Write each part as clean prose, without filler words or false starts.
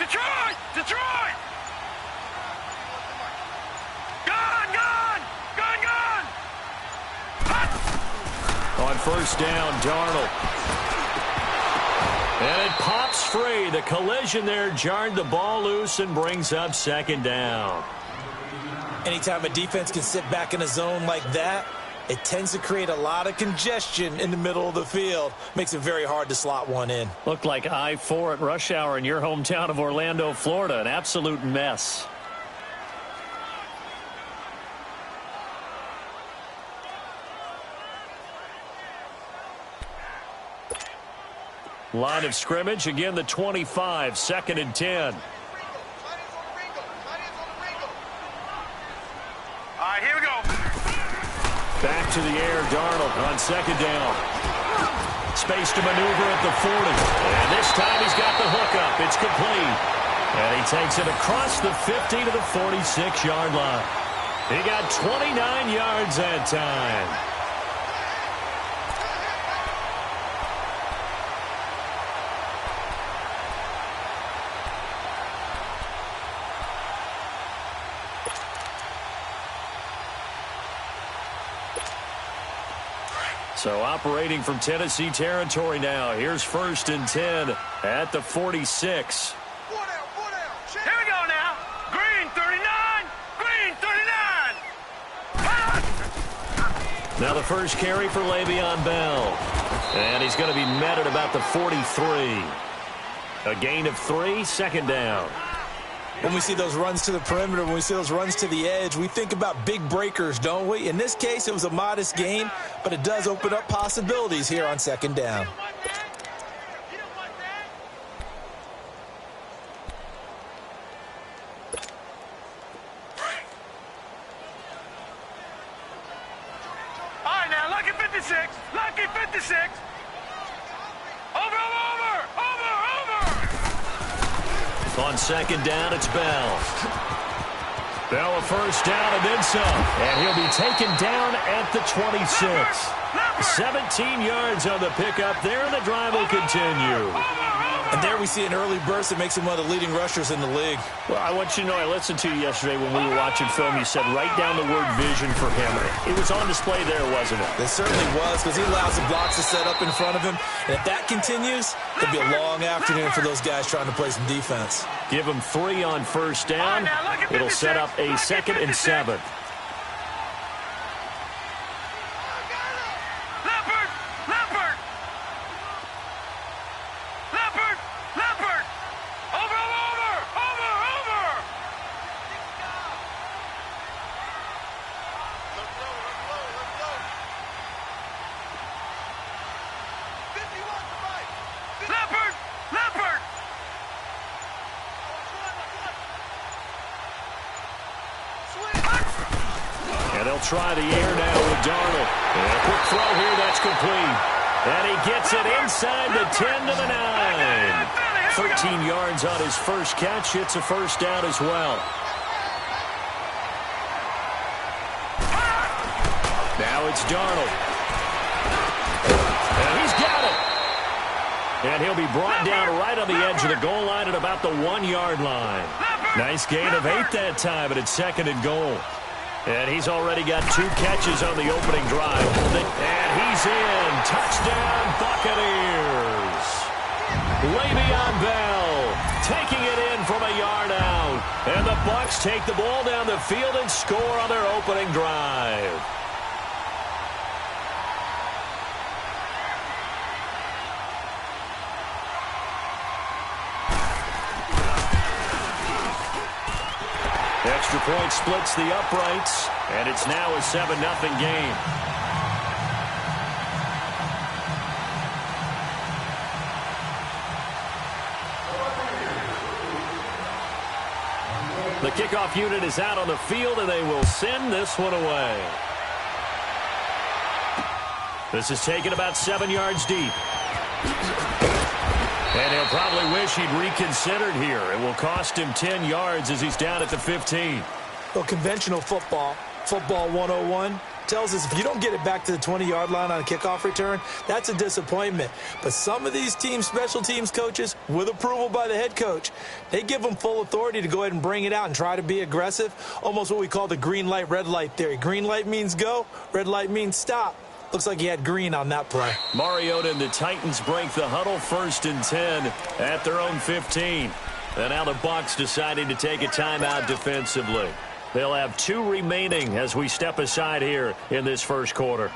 Detroit! Detroit! Gone! Gone! Gone! Gone! Hot! On first down, Darnold. And it pops free. The collision there jarred the ball loose and brings up second down. Anytime a defense can sit back in a zone like that, it tends to create a lot of congestion in the middle of the field. Makes it very hard to slot one in. Looked like I-4 at rush hour in your hometown of Orlando, Florida. An absolute mess. Line of scrimmage, again the 25, 2nd and 10. All right, here we go. Back to the air, Darnold on second down. Space to maneuver at the 40. And this time he's got the hook up. It's complete. And he takes it across the 50 to the 46-yard line. He got 29 yards that time. So operating from Tennessee territory now. Here's 1st and 10 at the 46. Here we go now. Green 39. Green 39. Hot! Now the first carry for Le'Veon Bell. And he's going to be met at about the 43. A gain of 3, 2nd down. When we see those runs to the perimeter, when we see those runs to the edge, we think about big breakers, don't we? In this case, it was a modest gain, but it does open up possibilities here on 2nd down. All right, now, lucky 56. Lucky 56. Over. On 2nd down, it's Bell. Bell a first down and then some. And he'll be taken down at the 26. 17 yards on the pickup there, and the drive will continue. And there we see an early burst that makes him one of the leading rushers in the league. Well, I want you to know, I listened to you yesterday when we were watching film. You said write down the word vision for him. It was on display there, wasn't it? It certainly was, because he allows the blocks to set up in front of him. And if that continues, it'll be a long afternoon for those guys trying to play some defense. Give him 3 on first down. It'll set up a 2nd and 7. Try the air now with Darnold. And a quick throw here, that's complete. And he gets it inside the 10 to the 9. 13 yards on his first catch. It's a first down as well. Now it's Darnold. And he's got it. And he'll be brought down right on the edge of the goal line at about the 1-yard line. Nice gain of 8 that time, but it's 2nd and goal. And he's already got 2 catches on the opening drive. And he's in. Touchdown, Buccaneers. Le'Veon Bell taking it in from a yard out. And the Bucs take the ball down the field and score on their opening drive. Extra point splits the uprights, and it's now a 7-0 game. The kickoff unit is out on the field, and they will send this one away. This is taken about 7 yards deep. And he'll probably wish he'd reconsidered here. It will cost him 10 yards as he's down at the 15. Well, conventional football Football 101 tells us if you don't get it back to the 20-yard line on a kickoff return, that's a disappointment. But some of these special teams coaches, with approval by the head coach, they give them full authority to go ahead and bring it out and try to be aggressive, almost what we call the green light, red light theory. Green light means go, red light means stop. Looks like he had green on that play. Mariota and the Titans break the huddle, 1st and 10 at their own 15. And now the Bucs deciding to take a timeout defensively. They'll have 2 remaining as we step aside here in this first quarter.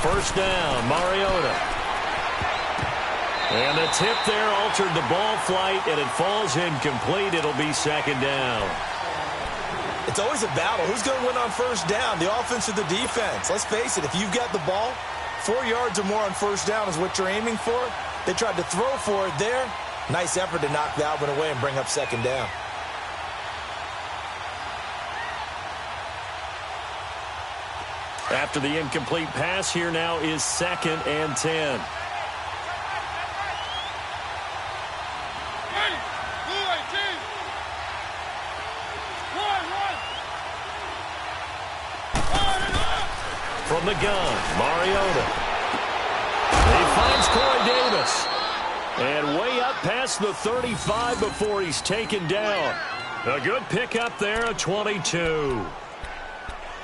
First down, Mariota. And the tip there altered the ball flight, and it falls incomplete. It'll be 2nd down. It's always a battle. Who's going to win on first down, the offense or the defense? Let's face it, if you've got the ball, 4 yards or more on first down is what you're aiming for. They tried to throw for it there. Nice effort to knock that one away and bring up 2nd down. After the incomplete pass, here now is 2nd and 10. From the gun, Mariota. He finds Corey Davis. And way up past the 35 before he's taken down. A good pickup there, a 22.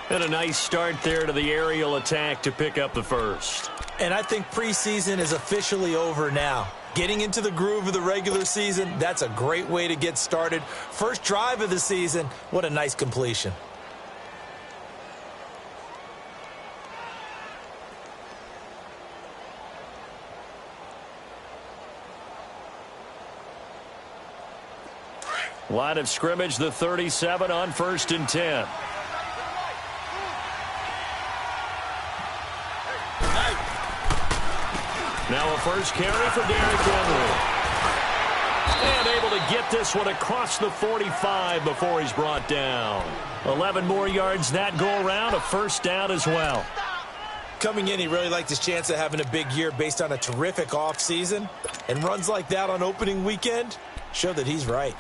And a nice start there to the aerial attack to pick up the first. And I think preseason is officially over now. Getting into the groove of the regular season, that's a great way to get started. First drive of the season, what a nice completion. Line of scrimmage, the 37 on 1st and 10. Now a first carry for Derrick Henry. And able to get this one across the 45 before he's brought down. 11 more yards that go around, a first down as well. Coming in, he really liked his chance of having a big year based on a terrific offseason. And runs like that on opening weekend show that he's right.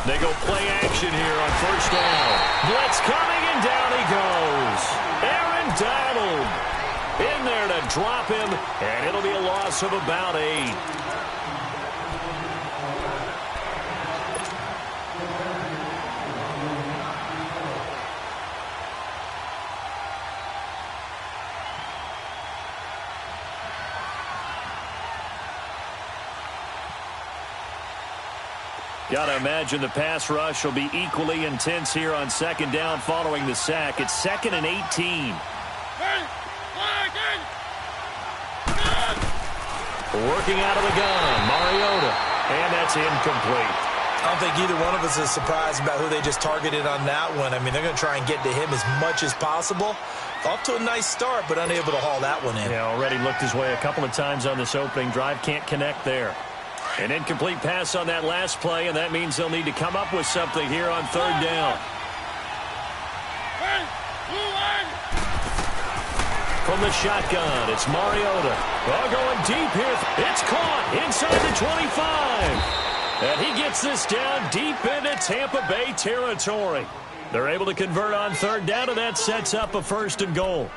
They go play action here on first down. Blitz coming, and down he goes. Aaron Donald in there to drop him, and it'll be a loss of about 8. Got to imagine the pass rush will be equally intense here on 2nd down following the sack. It's 2nd and 18. Working out of the gun, Mariota, and that's incomplete. I don't think either one of us is surprised about who they just targeted on that one. I mean, they're going to try and get to him as much as possible. Off to a nice start, but unable to haul that one in. Yeah, already looked his way a couple of times on this opening drive. Can't connect there. An incomplete pass on that last play, and that means they'll need to come up with something here on 3rd down. From the shotgun, it's Mariota. Oh, going deep here. It's caught inside the 25. And he gets this down deep into Tampa Bay territory. They're able to convert on 3rd down, and that sets up a 1st and goal.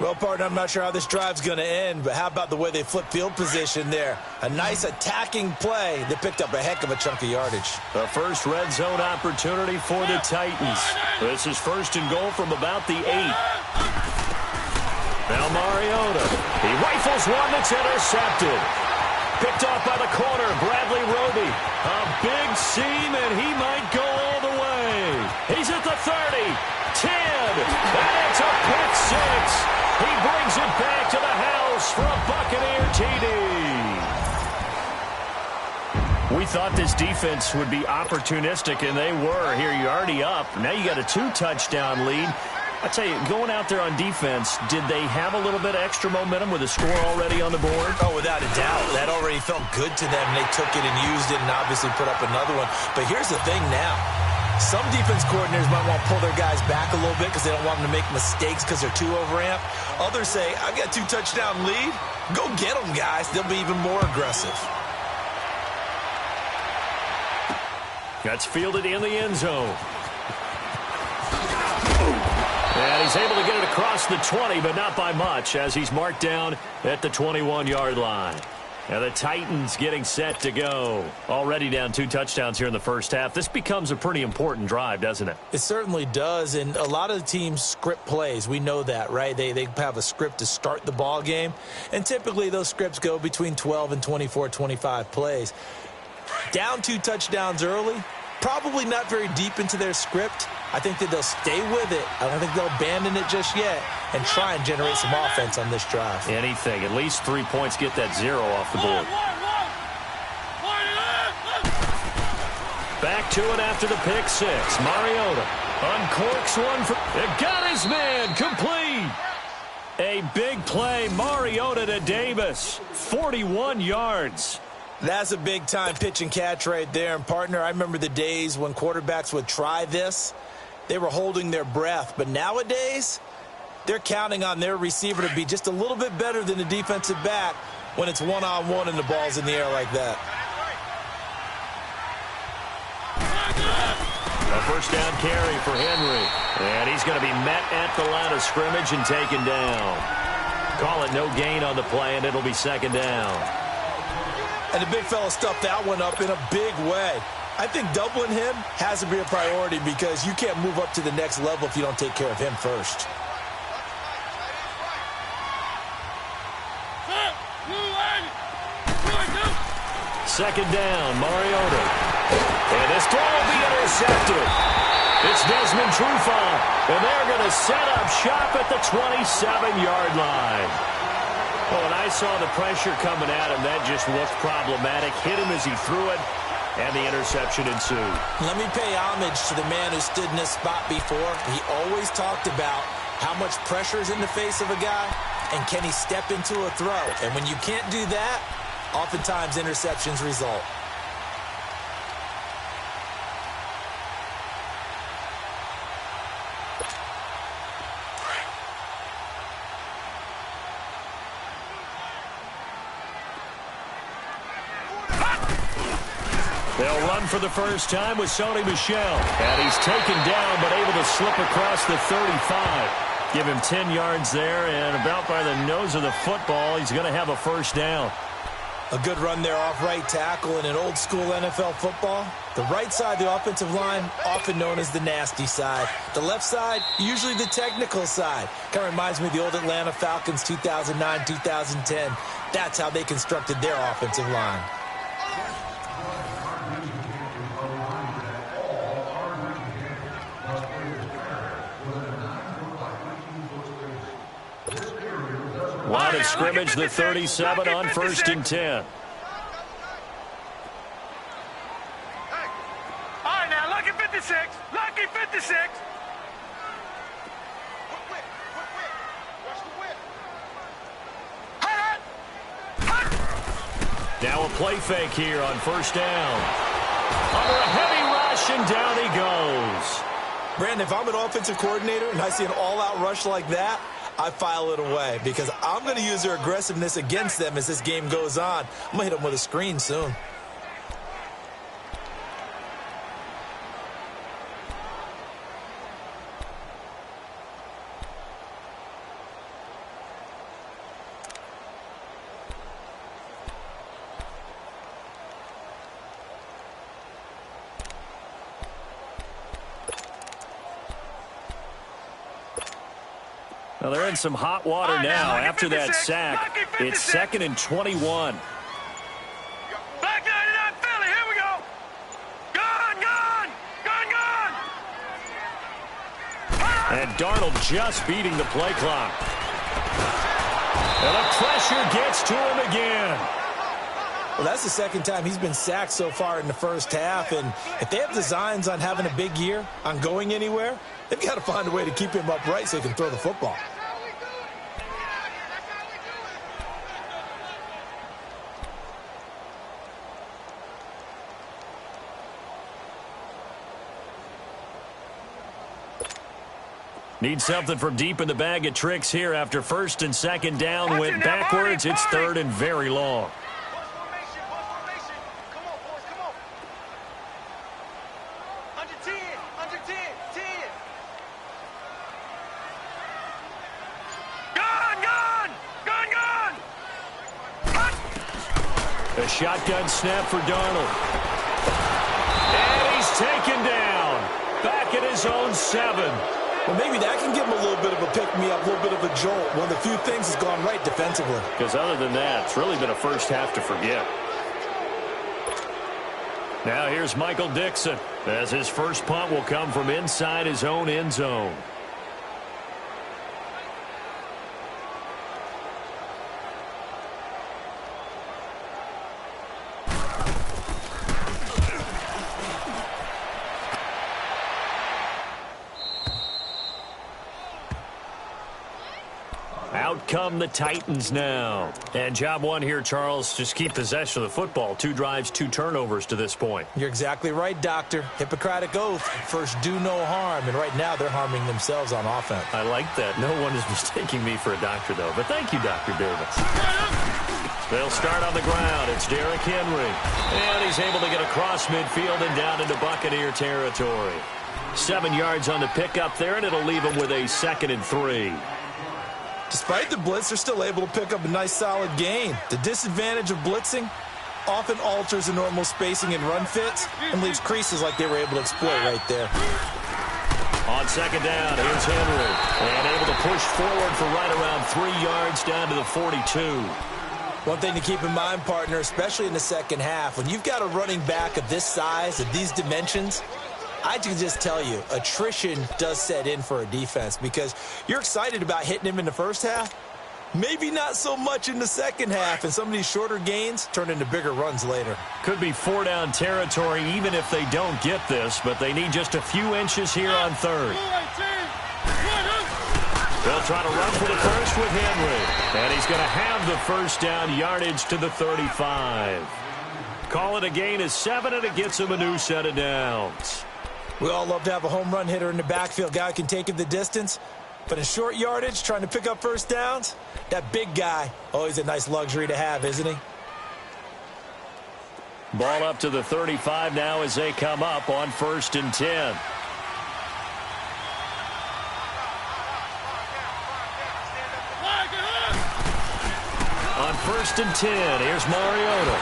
Well, partner, I'm not sure how this drive's going to end, but how about the way they flip field position there? A nice attacking play that picked up a heck of a chunk of yardage. The first red zone opportunity for the Titans. This is 1st and goal from about the 8. Now Mariota. He rifles one that's intercepted. Picked off by the corner, Bradley Roby. A big seam, and he might go all the way. He's at the 30, 10, and it's a pick He brings it back to the house for a Buccaneer TD. We thought this defense would be opportunistic, and they were. Here, you're already up. Now you got a 2-touchdown lead. I tell you, going out there on defense, did they have a little bit of extra momentum with a score already on the board? Oh, without a doubt. That already felt good to them. They took it and used it and obviously put up another one. But here's the thing now. Some defense coordinators might want to pull their guys back a little bit because they don't want them to make mistakes because they're too overamped. Others say, I've got a 2-touchdown lead. Go get them, guys. They'll be even more aggressive. That's fielded in the end zone. And he's able to get it across the 20, but not by much, as he's marked down at the 21-yard line. And the Titans getting set to go. Already down 2 touchdowns here in the first half. This becomes a pretty important drive, doesn't it? It certainly does, and a lot of the teams script plays. We know that, right? They have a script to start the ball game, and typically those scripts go between 12 and 24, 25 plays. Down 2 touchdowns early, probably not very deep into their script. I think that they'll stay with it. I don't think they'll abandon it just yet and try and generate some offense on this drive. Anything. At least 3 points, get that 0 off the board. Back to it after the pick 6. Mariota uncorks one for... It got his man complete. A big play. Mariota to Davis. 41 yards. That's a big-time pitch and catch right there. And, partner, I remember the days when quarterbacks would try this. They were holding their breath. But nowadays, they're counting on their receiver to be just a little bit better than the defensive back when it's one-on-one and the ball's in the air like that. A first down carry for Henry. And he's going to be met at the line of scrimmage and taken down. Call it no gain on the play, and it'll be second down. And the big fella stuffed that one up in a big way. I think doubling him has to be a priority because you can't move up to the next level if you don't take care of him first. Second down, Mariota. And this throw will be intercepted. It's Desmond Trufant, and they're going to set up shop at the 27-yard line. Oh, and I saw the pressure coming at him. That just looked problematic. Hit him as he threw it, and the interception ensued. Let me pay homage to the man who stood in this spot before. He always talked about how much pressure is in the face of a guy, and can he step into a throw. And when you can't do that, oftentimes interceptions result. They'll run for the first time with Sony Michel. And he's taken down, but able to slip across the 35. Give him 10 yards there, and about by the nose of the football, he's going to have a first down. A good run there off right tackle in an old-school NFL football. The right side of the offensive line, often known as the nasty side. The left side, usually the technical side. Kind of reminds me of the old Atlanta Falcons 2009, 2010. That's how they constructed their offensive line. Line of scrimmage, the 37 on 1st and 10. All right, now, lucky 56. Lucky 56. Now a play fake here on 1st down. Under a heavy rush, and down he goes. Brandon, if I'm an offensive coordinator and I see an all-out rush like that, I file it away because I'm going to use their aggressiveness against them as this game goes on. I'm going to hit them with a screen soon. Well, they're in some hot water now after that sack. It's 2nd and 21. Back 99 Philly, here we go. Gone, gone, gone, gone. And Darnold just beating the play clock. And the pressure gets to him again. Well, that's the second time he's been sacked so far in the first half. And if they have designs on having a big year, on going anywhere, they've got to find a way to keep him upright so he can throw the football. Need something from deep in the bag of tricks here after first and second down went backwards. It's third and very long. A shotgun snap for Darnold. And he's taken down. Back at his own 7. Well, maybe that can give him a little bit of a pick-me-up, a little bit of a jolt. One of the few things has gone right defensively. Because other than that, it's really been a first half to forget. Now here's Michael Dixon, as his first punt will come from inside his own end zone. Out come the Titans now. And job one here, Charles, just keep possession of the football. 2 drives, 2 turnovers to this point. You're exactly right, Doctor. Hippocratic oath. First, do no harm. And right now, they're harming themselves on offense. I like that. No one is mistaking me for a doctor, though. But thank you, Dr. Davis. They'll start on the ground. It's Derrick Henry. And he's able to get across midfield and down into Buccaneer territory. 7 yards on the pickup there, and it'll leave him with a 2nd and 3. Despite the blitz, they're still able to pick up a nice solid gain. The disadvantage of blitzing often alters the normal spacing and run fits and leaves creases like they were able to exploit right there. On second down, here's Henry. And able to push forward for right around 3 yards down to the 42. One thing to keep in mind, partner, especially in the second half, when you've got a running back of this size, of these dimensions, I can just tell you, attrition does set in for a defense because you're excited about hitting him in the first half. Maybe not so much in the second half, and some of these shorter gains turn into bigger runs later. Could be 4-down territory even if they don't get this, but they need just a few inches here on third. They'll try to run for the first with Henry, and he's going to have the first down, yardage to the 35. Call it a gain of 7, and it gets him a new set of downs. We all love to have a home run hitter in the backfield. Guy can take him the distance. But in short yardage, trying to pick up first downs, that big guy, always a nice luxury to have, isn't he? Ball up to the 35 now as they come up on 1st and 10. On 1st and 10, here's Mariota.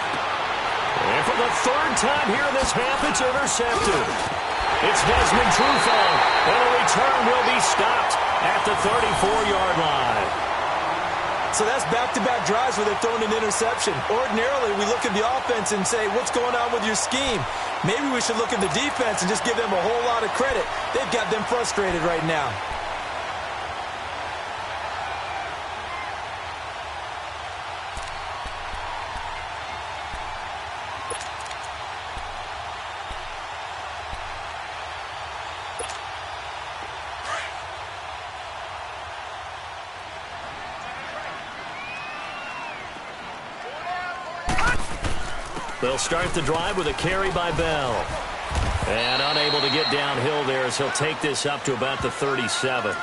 And for the 3rd time here in this half, it's intercepted. It's Desmond Trufant, and the return will be stopped at the 34-yard line. So that's back-to-back drives where they've thrown an interception. Ordinarily, we look at the offense and say, what's going on with your scheme? Maybe we should look at the defense and just give them a whole lot of credit. They've got them frustrated right now. They'll start the drive with a carry by Bell. And unable to get downhill there as he'll take this up to about the 37.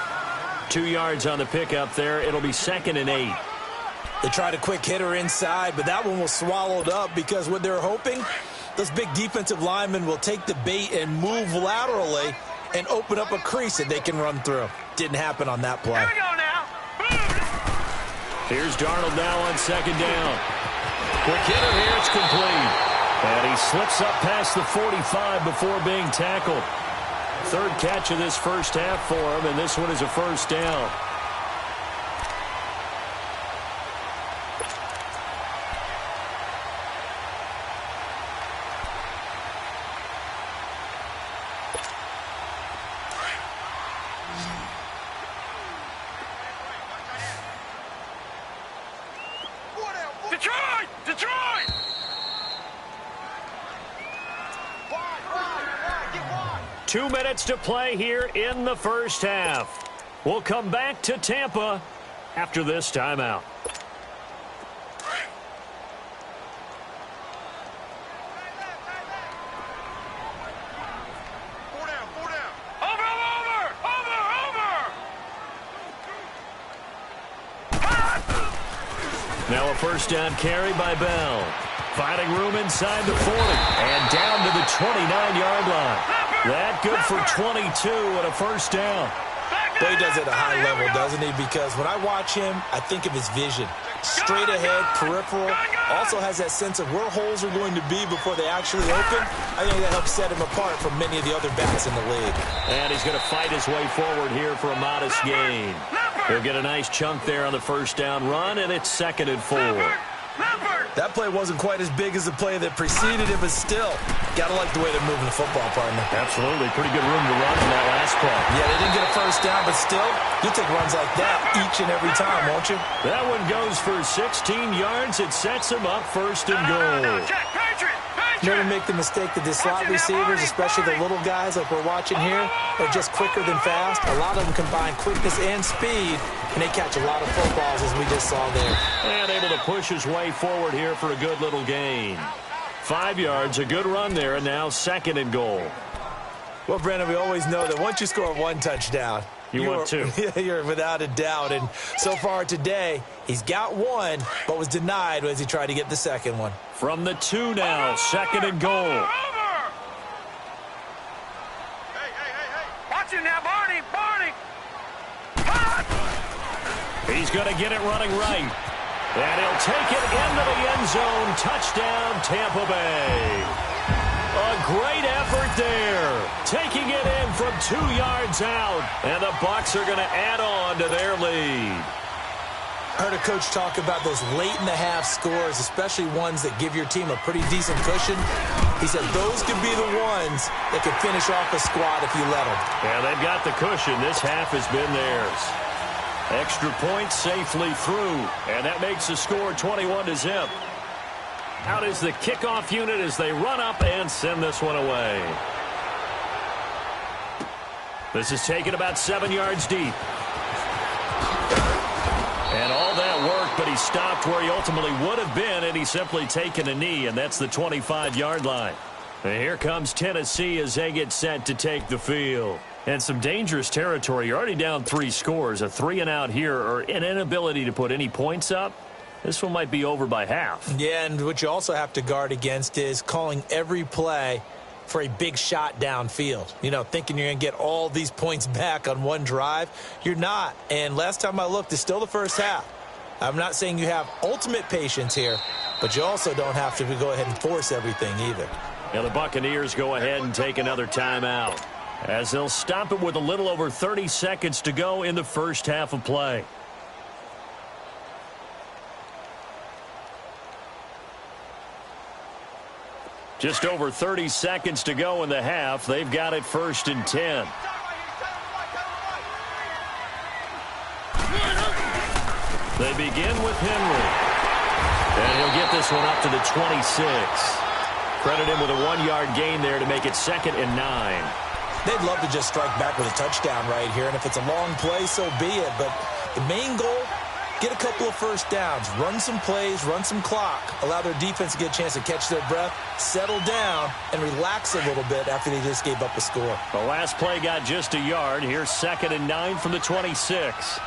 2 yards on the pickup there. It'll be 2nd and 8. They tried a quick hitter inside, but that one was swallowed up because what they're hoping, those big defensive linemen will take the bait and move laterally and open up a crease that they can run through. Didn't happen on that play. Here we go now. Here's Darnold now on 2nd down. Quick hitter here, it's complete. And he slips up past the 45 before being tackled. 3rd catch of this first half for him, and this one is a first down. 2 minutes to play here in the first half. We'll come back to Tampa after this timeout. Now a first down carry by Bell. Finding room inside the 40 and down to the 29-yard line. That good for 22 and a first down. But he does it at a high level, doesn't he? Because when I watch him, I think of his vision. Straight ahead, peripheral. Also has that sense of where holes are going to be before they actually open. I think that helps set him apart from many of the other backs in the league. And he's going to fight his way forward here for a modest gain. He'll get a nice chunk there on the first down run, and it's 2nd and 4. That play wasn't quite as big as the play that preceded it, but still, gotta like the way they're moving the football, partner. Absolutely. Pretty good room to run in that last play. Yeah, they didn't get a first down, but still, you'll take runs like that each and every time, won't you? That one goes for 16 yards. It sets him up 1st and goal. Never make the mistake that the slot receivers, especially the little guys like we're watching here, are just quicker than fast. A lot of them combine quickness and speed, and they catch a lot of footballs, as we just saw there. And able to push his way forward here for a good little gain. 5 yards, a good run there, and now 2nd and goal. Well, Brandon, we always know that once you score one touchdown, you want two. You're without a doubt. And so far today, he's got one, but was denied as he tried to get the second one. From the 2 now, 2nd and goal. Hey. Watch him now, Barney. He's going to get it running right. And he'll take it into the end zone. Touchdown, Tampa Bay. A great effort there. Taking it in from 2 yards out. And the Bucs are going to add on to their lead. I heard a coach talk about those late-in-the-half scores, especially ones that give your team a pretty decent cushion. He said those could be the ones that could finish off a squad if you let them. Yeah, they've got the cushion. This half has been theirs. Extra point safely through, and that makes the score 21-0. Out is the kickoff unit as they run up and send this one away. This is taken about 7 yards deep. And all that work, but he stopped where he ultimately would have been, and he's simply taken a knee, and that's the 25-yard line. And here comes Tennessee as they get set to take the field. And some dangerous territory. You're already down 3 scores. A 3-and-out here, or an inability to put any points up. This one might be over by half. Yeah, and what you also have to guard against is calling every play for a big shot downfield. You know, thinking you're going to get all these points back on one drive. You're not. And last time I looked, it's still the first half. I'm not saying you have ultimate patience here, but you also don't have to go ahead and force everything either. Now the Buccaneers go ahead and take another timeout, as they'll stop it with a little over 30 seconds to go in the first half of play. Just over 30 seconds to go in the half. They've got it 1st and 10. They begin with Henry. And he'll get this one up to the 26. Credit him with a 1-yard gain there to make it 2nd and 9. They'd love to just strike back with a touchdown right here, and if it's a long play, so be it. But the main goal, get a couple of first downs, run some plays, run some clock, allow their defense to get a chance to catch their breath, settle down, and relax a little bit after they just gave up a score. The last play got just a yard. Here's 2nd and 9 from the 26.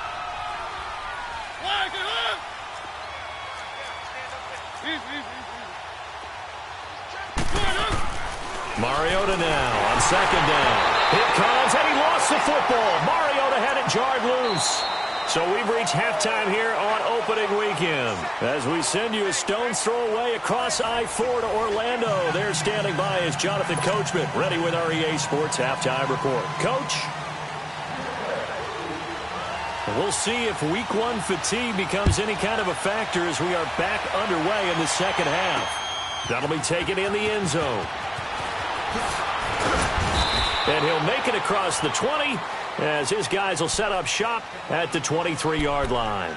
Mariota now on 2nd down. Here comes, and he lost the football. Mariota had it jarred loose. So we've reached halftime here on opening weekend. As we send you a stone's throw away across I-4 to Orlando. There standing by is Jonathan Coachman, ready with our EA Sports Halftime Report. Coach? We'll see if Week 1 fatigue becomes any kind of a factor as we are back underway in the second half. That'll be taken in the end zone. And he'll make it across the 20 as his guys will set up shop at the 23-yard line.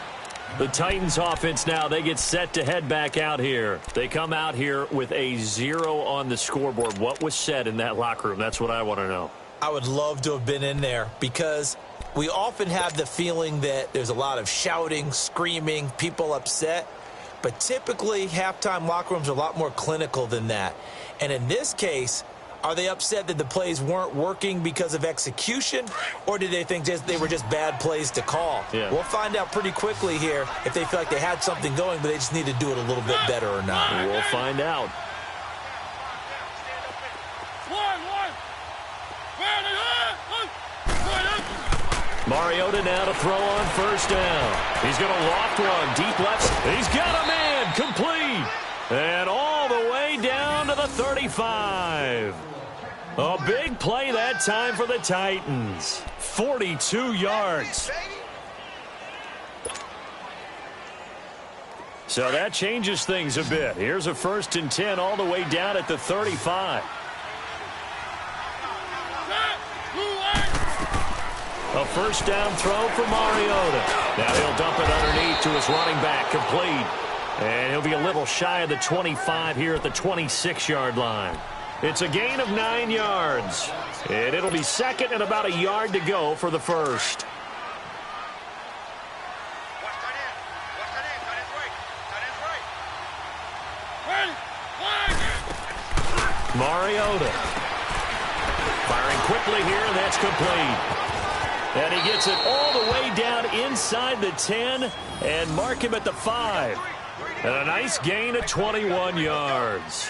The Titans offense now, they get set to head back out here. They come out here with a 0 on the scoreboard. What was said in that locker room? That's what I want to know. I would love to have been in there because we often have the feeling that there's a lot of shouting, screaming, people upset. But typically, halftime locker rooms are a lot more clinical than that. And in this case, are they upset that the plays weren't working because of execution, or do they think they were just bad plays to call? Yeah. We'll find out pretty quickly here if they feel like they had something going, but they just need to do it a little bit better or not. We'll find out. Mariota now to throw on first down. He's going to loft one. Deep left. He's got a man. Complete. And all the way down to the 35. A big play that time for the Titans. 42 yards. So that changes things a bit. Here's a 1st and 10 all the way down at the 35. A first down throw for Mariota. Now he'll dump it underneath to his running back, complete. And he'll be a little shy of the 25 here at the 26-yard line. It's a gain of 9 yards. And it'll be 2nd and about a yard to go for the first. Mariota. Firing quickly here, and that's complete. And he gets it all the way down inside the 10 and mark him at the 5. And a nice gain of 21 yards.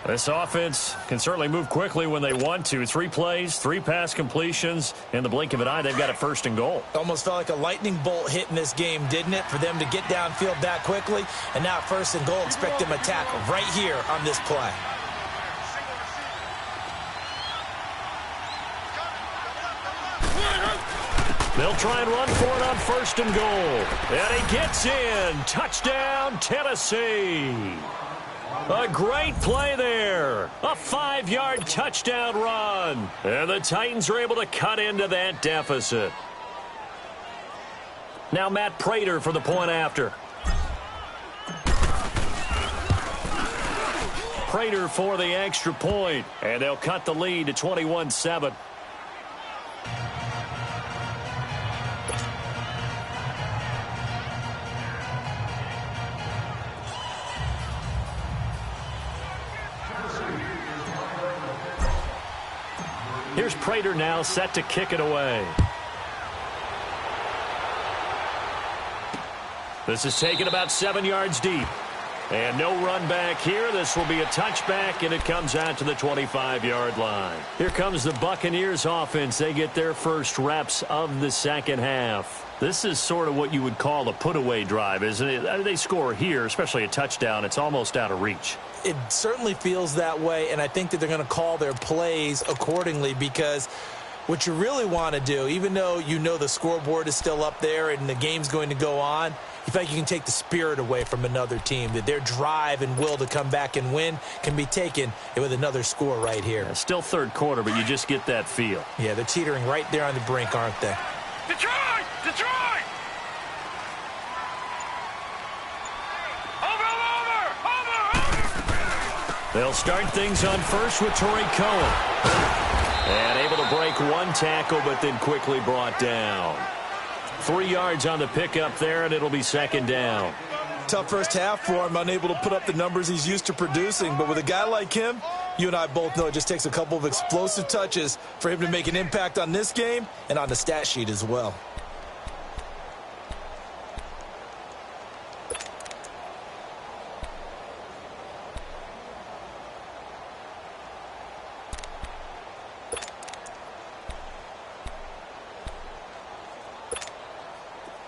This offense can certainly move quickly when they want to. 3 plays, 3 pass completions. In the blink of an eye, they've got it 1st and goal. Almost felt like a lightning bolt hit in this game, didn't it? For them to get downfield that quickly. And now 1st and goal, expect them to attack right here on this play. They'll try and run for it on 1st and goal. And he gets in. Touchdown, Tennessee. A great play there. A 5-yard touchdown run. And the Titans are able to cut into that deficit. Now Matt Prater for the point after. Prater for the extra point. And they'll cut the lead to 21-7. Here's Prater now set to kick it away. This is taken about 7 yards deep. And no run back here. This will be a touchback, and it comes out to the 25-yard line. Here comes the Buccaneers offense. They get their first reps of the 2nd half. This is sort of what you would call a put-away drive, isn't it? They score here, especially a touchdown. It's almost out of reach. It certainly feels that way, and I think that they're going to call their plays accordingly because what you really want to do, even though you know the scoreboard is still up there and the game's going to go on, you feel like you can take the spirit away from another team, that their drive and will to come back and win can be taken with another score right here. Yeah, still 3rd quarter, but you just get that feel. Yeah, they're teetering right there on the brink, aren't they? Detroit! Detroit! Over! They'll start things on first with Torrey Cohen. And able to break 1 tackle, but then quickly brought down. 3 yards on the pickup there, and it'll be 2nd down. Tough first half for him, unable to put up the numbers he's used to producing. But with a guy like him, you and I both know it just takes a couple of explosive touches for him to make an impact on this game and on the stat sheet as well.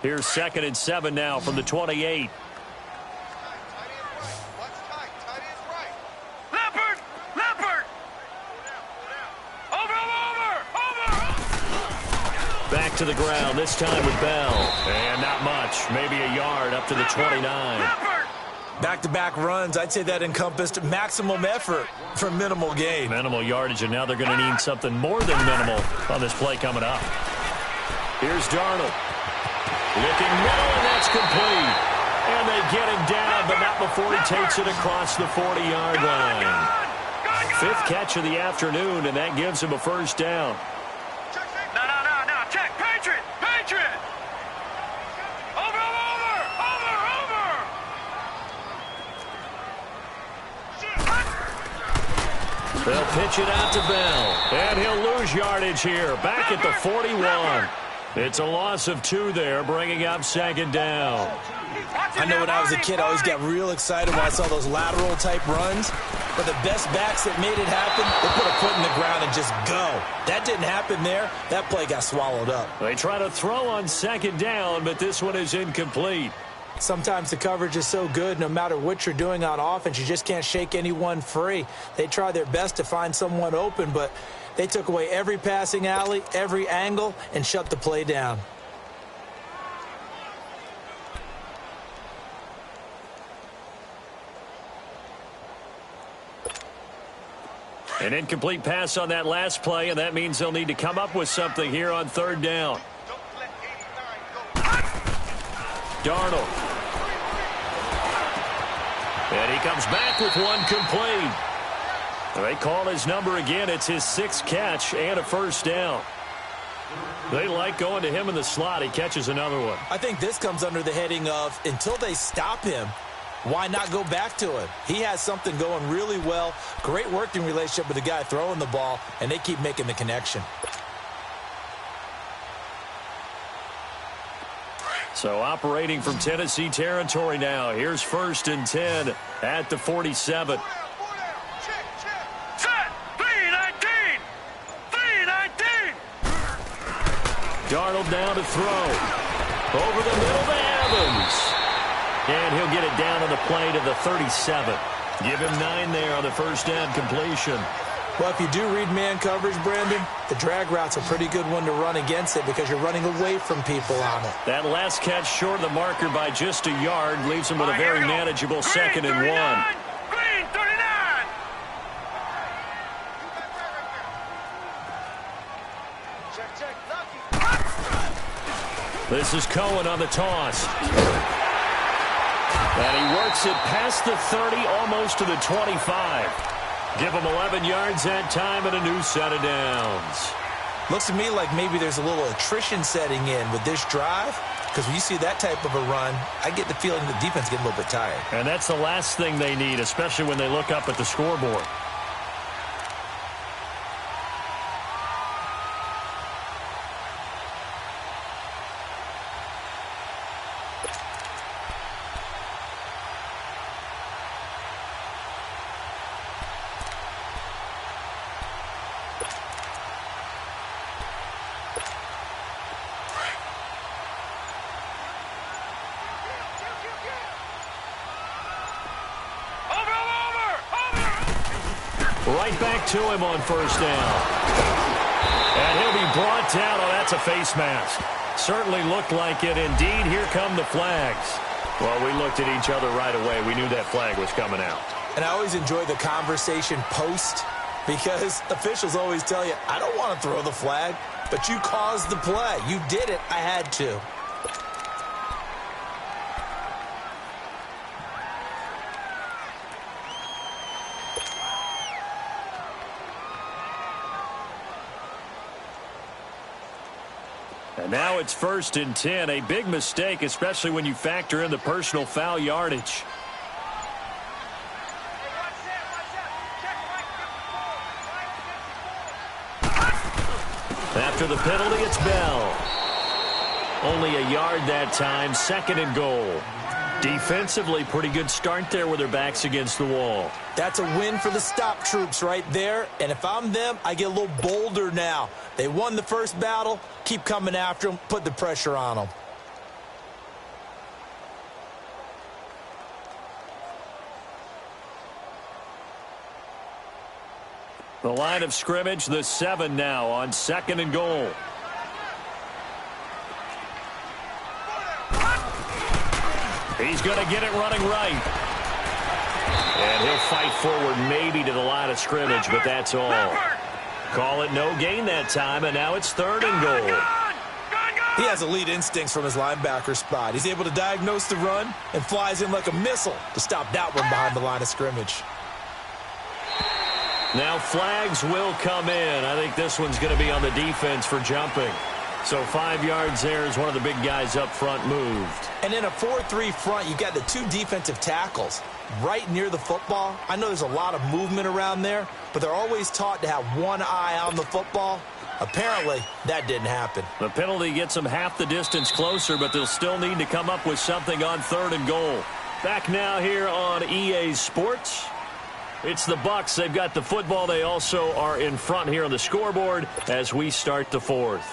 Here's 2nd and 7 now from the 28. Leopard! Leopard! Over! Back to the ground, this time with Bell. And not much, maybe a yard up to the 29. Leopard! Back-to-back runs, I'd say that encompassed maximum effort for minimal gain. Minimal yardage, and now they're going to need something more than minimal on this play coming up. Here's Darnold. Looking middle, and that's complete. And they get him down, but not before he takes it across the 40-yard line. fifth catch of the afternoon, and that gives him a first down. No. Check. Patriot. Over. They'll pitch it out to Bell, and he'll lose yardage here. Back at the 41. It's a loss of 2 there, bringing up second down. I know when I was a kid, I always got real excited when I saw those lateral-type runs. But the best backs that made it happen, they put a foot in the ground and just go. That didn't happen there. That play got swallowed up. They try to throw on second down, but this one is incomplete. Sometimes the coverage is so good, no matter what you're doing on offense, you just can't shake anyone free. They try their best to find someone open, but they took away every passing alley, every angle, and shut the play down. An incomplete pass on that last play, and that means they'll need to come up with something here on third down. Darnold. And he comes back with one complete. They call his number again. It's his 6th catch and a first down. They like going to him in the slot. He catches another one. I think this comes under the heading of until they stop him, why not go back to it? He has something going really well. Great working relationship with the guy throwing the ball, and they keep making the connection. So operating from Tennessee territory now. Here's 1st and 10 at the 47. Set. 3-19. Darnold down to throw. Over the middle to Evans. And he'll get it down on the play to the 37. Give him 9 there on the first down completion. Well, if you do read man coverage, Brandon, the drag route's a pretty good one to run against it because you're running away from people on it. That last catch short of the marker by just a yard leaves him with a very manageable 2nd and 1. Green 39. This is Cohen on the toss. And he works it past the 30, almost to the 25. Give him 11 yards that time and a new set of downs. Looks to me like maybe there's a little attrition setting in with this drive, because when you see that type of a run, I get the feeling the defense getting a little bit tired. And that's the last thing they need, especially when they look up at the scoreboard. Right back to him on first down. And he'll be brought down. Oh, that's a face mask. Certainly looked like it. Indeed, here come the flags. Well, we looked at each other right away. We knew that flag was coming out. And I always enjoy the conversation post because officials always tell you, I don't want to throw the flag, but you caused the play. You did it. I had to. And now it's 1st and 10. A big mistake, especially when you factor in the personal foul yardage. After the penalty, it's Bell. Only a yard that time, 2nd and goal. Defensively, pretty good start there with their backs against the wall. That's a win for the stop troops right there. And if I'm them, I get a little bolder now. They won the first battle. Keep coming after them. Put the pressure on them. The line of scrimmage, the 7 now on 2nd and goal. He's going to get it running right. And he'll fight forward maybe to the line of scrimmage, but that's all. Call it no gain that time, and now it's 3rd and goal. He has elite instincts from his linebacker spot. He's able to diagnose the run and flies in like a missile to stop that one behind the line of scrimmage. Now flags will come in. I think this one's going to be on the defense for jumping. So 5 yards there as one of the big guys up front moved. And in a 4-3 front, you've got the 2 defensive tackles right near the football. I know there's a lot of movement around there, but they're always taught to have one eye on the football. Apparently, that didn't happen. The penalty gets them half the distance closer, but they'll still need to come up with something on 3rd and goal. Back now here on EA Sports. It's the Bucs. They've got the football. They also are in front here on the scoreboard as we start the 4th.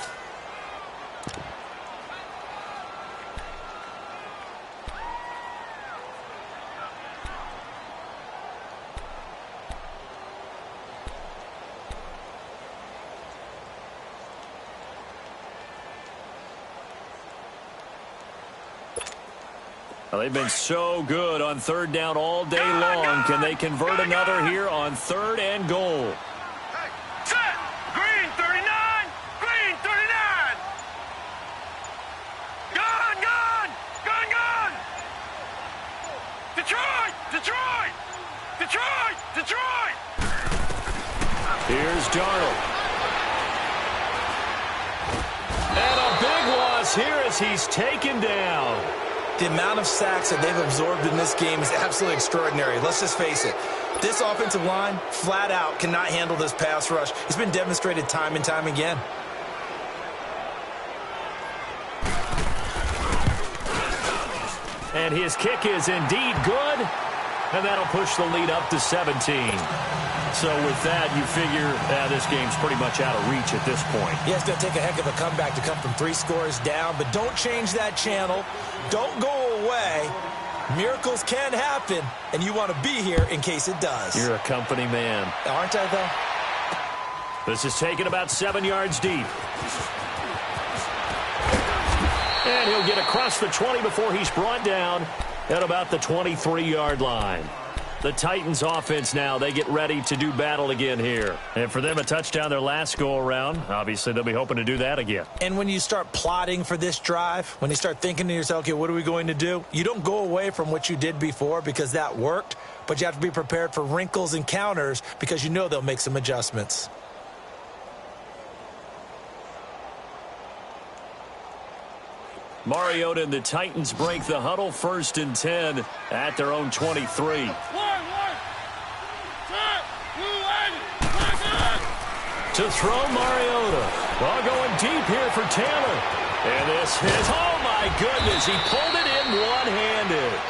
Well, they've been so good on 3rd down all day long. Can they convert another here on 3rd and goal? Set. Green 39. Green 39. Gone, gone. Gone, gone. Detroit. Detroit. Detroit. Detroit. Here's Darnold. And a big loss here as he's taken down. The amount of sacks that they've absorbed in this game is absolutely extraordinary. Let's just face it. This offensive line, flat out, cannot handle this pass rush. It's been demonstrated time and time again. And his kick is indeed good. And that'll push the lead up to 17. So with that, you figure this game's pretty much out of reach at this point. Yeah, it's going to take a heck of a comeback to come from 3 scores down, but don't change that channel. Don't go away. Miracles can happen, and you want to be here in case it does. You're a company man. Aren't I, though? This is taken about 7 yards deep. And he'll get across the 20 before he's brought down at about the 23-yard line. The Titans offense now, they get ready to do battle again here. And for them, a touchdown their last go-around. Obviously, they'll be hoping to do that again. And when you start plotting for this drive, when you start thinking to yourself, okay, what are we going to do? You don't go away from what you did before because that worked, but you have to be prepared for wrinkles and counters because you know they'll make some adjustments. Mariota and the Titans break the huddle, 1st and 10 at their own 23. To throw Mariota. Ball going deep here for Taylor. And this is, oh my goodness, he pulled it in one-handed.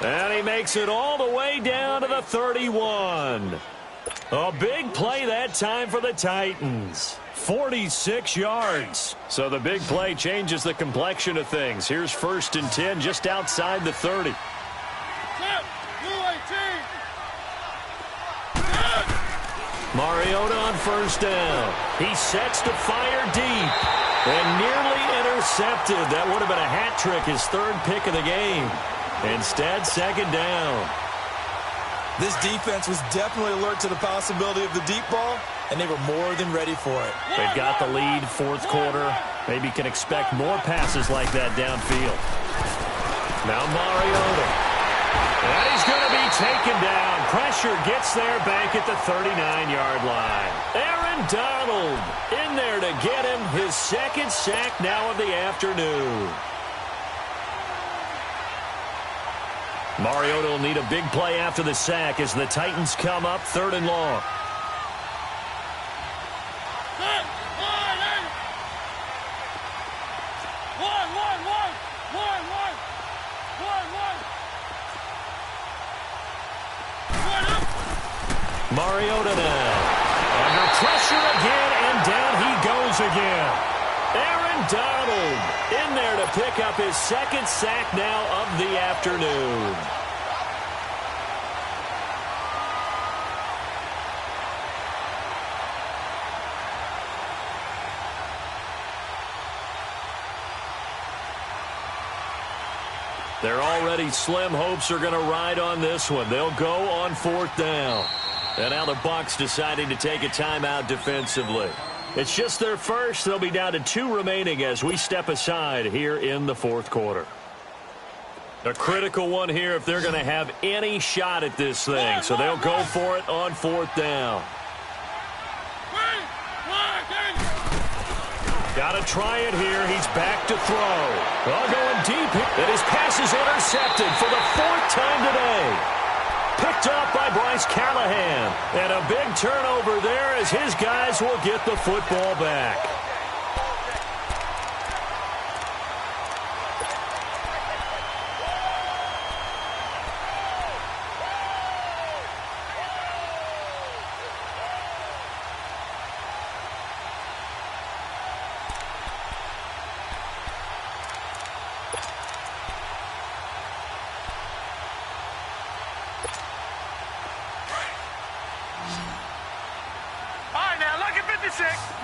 And he makes it all the way down to the 31. A big play that time for the Titans. 46 yards. So the big play changes the complexion of things. Here's 1st and 10 just outside the 30. Mariota on 1st down. He sets to fire deep and nearly intercepted. That would have been a hat trick, his 3rd pick of the game. Instead, 2nd down. This defense was definitely alert to the possibility of the deep ball, and they were more than ready for it. They've got the lead, 4th quarter. Maybe can expect more passes like that downfield. Now Mariota. And he's going to be taken down. Pressure gets there back at the 39-yard line. Aaron Donald in there to get him his 2nd sack now of the afternoon. Mariota will need a big play after the sack as the Titans come up 3rd and long. Mariota now. Under pressure again, and down he goes again. Aaron Donald in there to pick up his 2nd sack now of the afternoon. Their already slim hopes are going to ride on this one. They'll go on 4th down. And now the Bucs deciding to take a timeout defensively. It's just their first. They'll be down to 2 remaining as we step aside here in the 4th quarter. A critical one here if they're going to have any shot at this thing. So they'll go for it on 4th down. Got to try it here. He's back to throw. Well, going deep. And his pass is intercepted for the 4th time today. Picked off by Bryce Callahan. And a big turnover there as his guys will get the football back.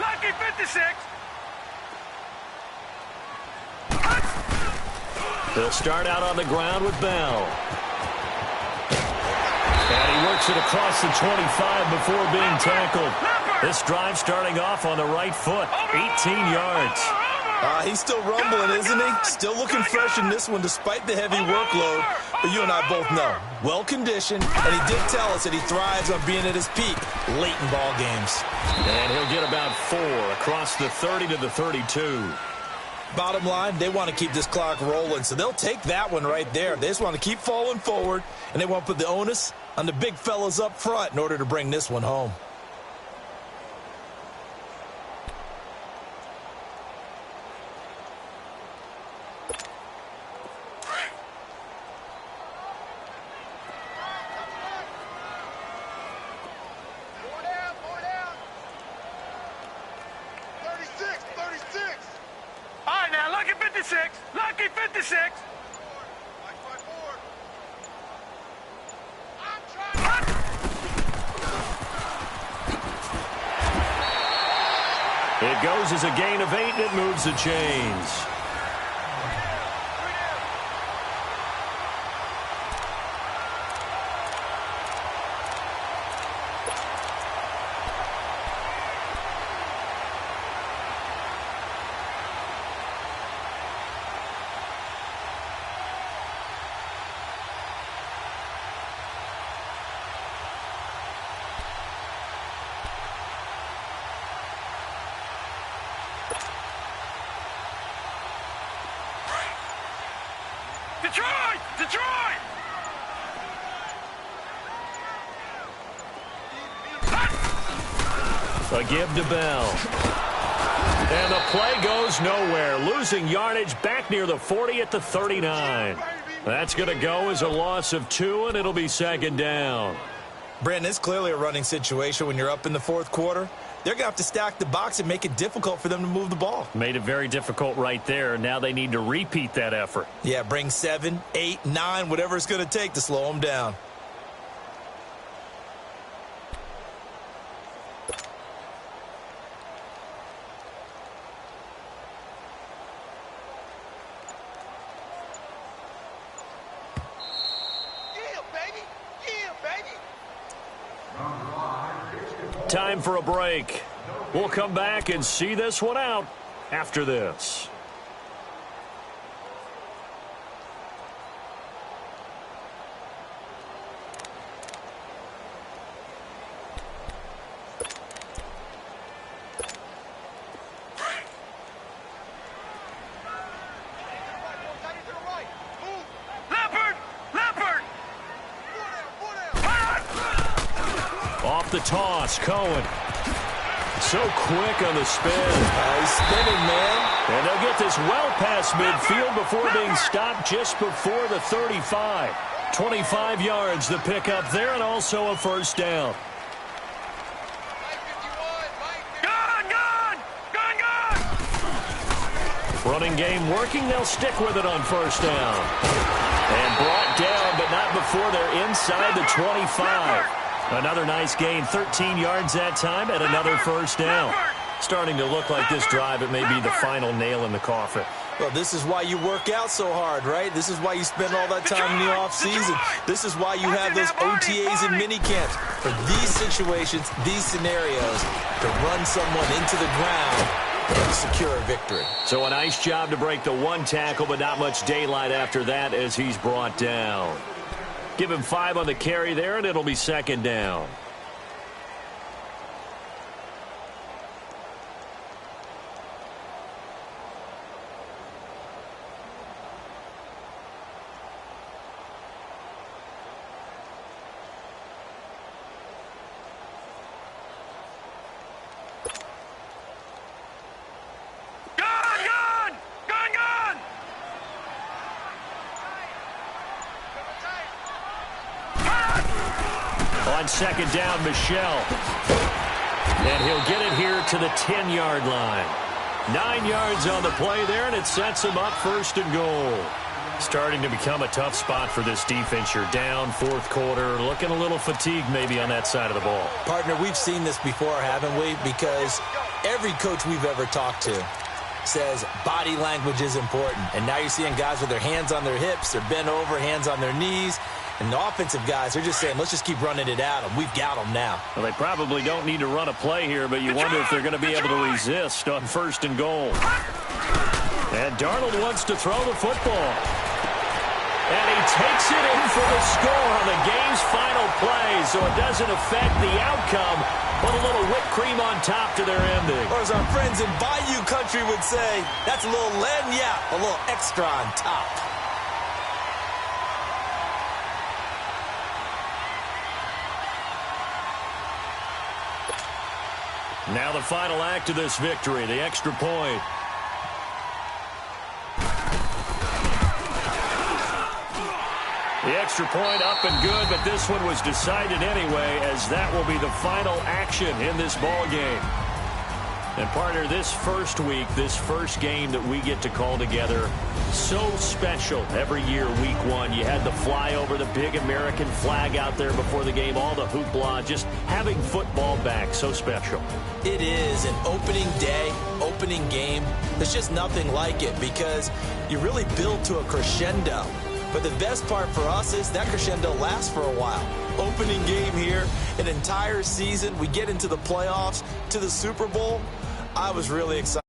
Lucky 56. They'll start out on the ground with Bell. And he works it across the 25 before being tackled. This drive starting off on the right foot. 18 yards. He's still rumbling, isn't he? Still looking fresh in this one despite the heavy workload. But you and I both know, well-conditioned, and he did tell us that he thrives on being at his peak late in ball games. And he'll get about 4 across the 30 to the 32. Bottom line, they want to keep this clock rolling, so they'll take that one right there. They just want to keep falling forward, and they want to put the onus on the big fellas up front in order to bring this one home. Lucky 56. It goes as a gain of 8, and it moves the chains. Detroit! Detroit! A give to Bell. And the play goes nowhere. Losing yardage back near the 40 at the 39. That's going to go as a loss of 2, and it'll be 2nd down. Brandon, it's clearly a running situation when you're up in the 4th quarter. They're going to have to stack the box and make it difficult for them to move the ball. Made it very difficult right there. Now they need to repeat that effort. Yeah, bring 7, 8, 9, whatever it's going to take to slow them down. Time for a break. We'll come back and see this one out after this. Off the toss, Cohen. So quick on the spin. He's spinning, man. And they'll get this well past midfield before being stopped just before the 35. 25 yards to pick up there, and also a 1st down. Running game working. They'll stick with it on 1st down. And brought down, but not before they're inside the 25. Another nice gain, 13 yards that time, and another 1st down. Starting to look like this drive, it may be the final nail in the coffin. Well, this is why you work out so hard, right? This is why you spend all that time in the offseason. This is why you have those OTAs and minicamps. For these situations, these scenarios, to run someone into the ground and secure a victory. So a nice job to break the 1 tackle, but not much daylight after that as he's brought down. Give him 5 on the carry there, and it'll be 2nd down. on second down, Michel. And he'll get it here to the 10-yard line. 9 yards on the play there, and it sets him up first and goal. Starting to become a tough spot for this defense. You're down fourth quarter, looking a little fatigued maybe on that side of the ball. Partner, we've seen this before, haven't we? Because every coach we've ever talked to says body language is important. And now you're seeing guys with their hands on their hips, they're bent over, hands on their knees. And the offensive guys, they're just saying, let's just keep running it at them. We've got them now. Well, they probably don't need to run a play here, but you wonder if they're going to be able to resist on first and goal. And Darnold wants to throw the football. And he takes it in for the score on the game's final play, so it doesn't affect the outcome, but a little whipped cream on top to their ending. Or as our friends in Bayou Country would say, that's a little lagniappe, a little extra on top. Now the final act of this victory, the extra point. The extra point up and good, but this one was decided anyway, as that will be the final action in this ball game. And partner, this first week, this first game that we get to call together, so special every year, week one. You had the flyover, the big American flag out there before the game, all the hoopla, just having football back, so special. It is an opening day, opening game. There's just nothing like it because you really build to a crescendo. But the best part for us is that crescendo lasts for a while. Opening game here, an entire season. We get into the playoffs, to the Super Bowl. I was really excited.